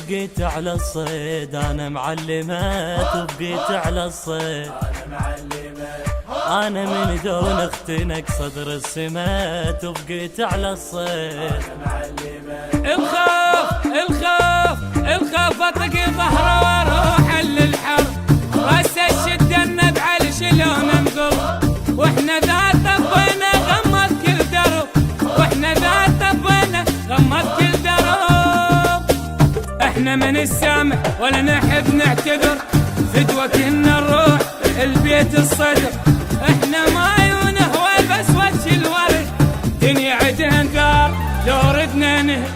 وبقيت على الصيد انا معلمات، وبقيت على الصيد انا معلمات. انا من دون اختنك صدر السمات، وبقيت على الصيد انا معلمات. الخوف اطق ظهره واروح للحرب، راس الشده النبعل شلون نقول، واحنا ذا طبينا غمض كل درب، واحنا ذا طبينا غمض كل درب. احنا من السامع ولا نحب نعتذر، فدوة كنا نروح البيت الصدر، احنا ما ينهوى بس وجه الورد، دنيا عدها نثار لو ردنا نهد،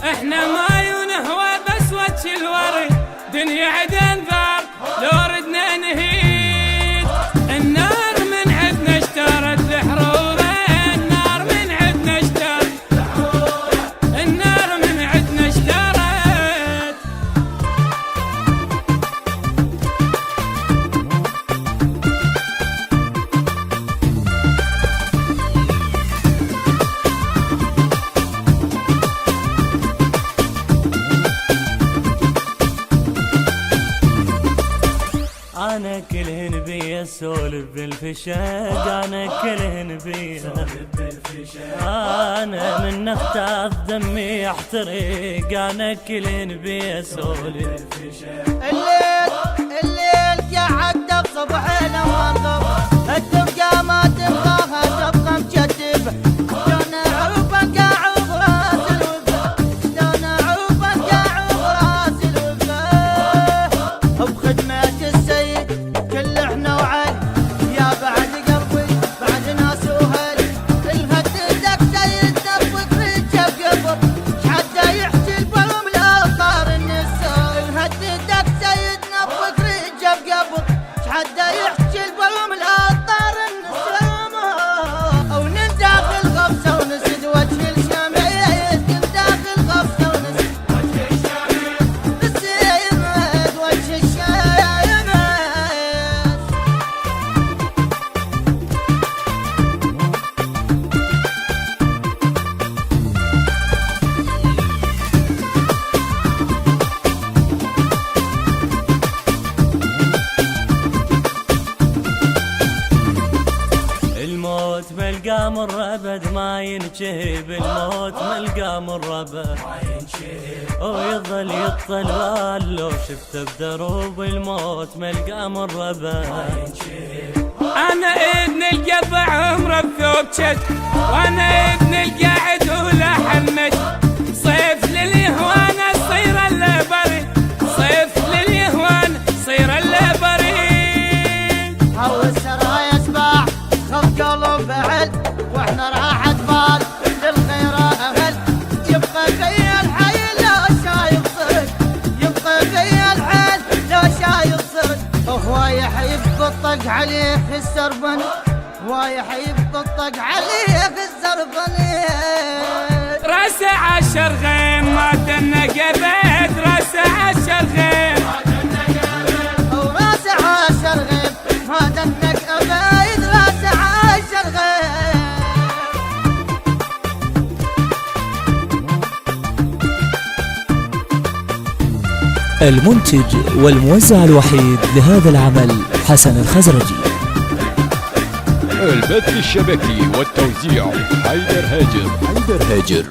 احنا ما ينهوى بس وجه الورد، دنيا عدها نثار لو ردنا نهيد. النار من عدنا اشترت الحروره، النار من عدنا اشترت، النار من عدنا اشترت. انا كلهن بيا سولف بالفشاق، انا كلهن بيا انا من نختاف دمي يحترق، انا كلهن بيا سولف. الليل قعد بصبحنا وانضب، التبقى ما تبغاها تبقى مكتبه، شلون عوبك اعوب راس الوفا، شلون عوبك اعوب راس الوفا، وبخدمة السيد كل احنا وعلي، يا بعد قلبي بعد ناس وهل، الهددك سيد نبوك رجب قبر، حتى يحكي البرم لاطار النساء، الهددك سيد نبوك رجب قبر، حتى يحكي البرم لاطار النساء، او نداخل غفصه ونسد وجه الشمعيه، نداخل غفصه ونسد وجه الشمعيه، نسد وجه الشمعيه. الموت ملقى مر ابد ما ينشهب، الموت ملقى مر ابد ما ينشهب، ويظل يطل لو شفته بدروب، الموت ملقى مر ابد ما ينشهب. انا ابن القطع عمره بثوب شد، وانا ابن القاعد ولا حمد، صيف لليهوان صير اللبري، صيف لليهوان صير اللبري. هو السرايا سباع خف قلب بعل، واحنا راحت بال للخير اهل، يبقى في الحي لا شايف صرت، يبقى في الحي لا شايف صرت، وهو يحيب الطق عليه السربن، هو يحيب الطق عليه السربن. راسه عشر غيم ما تنق ابد، راسه عشر غيم، وراسه عشر غيم ما دنك ابيد، راسه عشر غيم. المنتج والموزع الوحيد لهذا العمل حسن الخزرجي. البث الشبكي والتوزيع حيدر هاجر.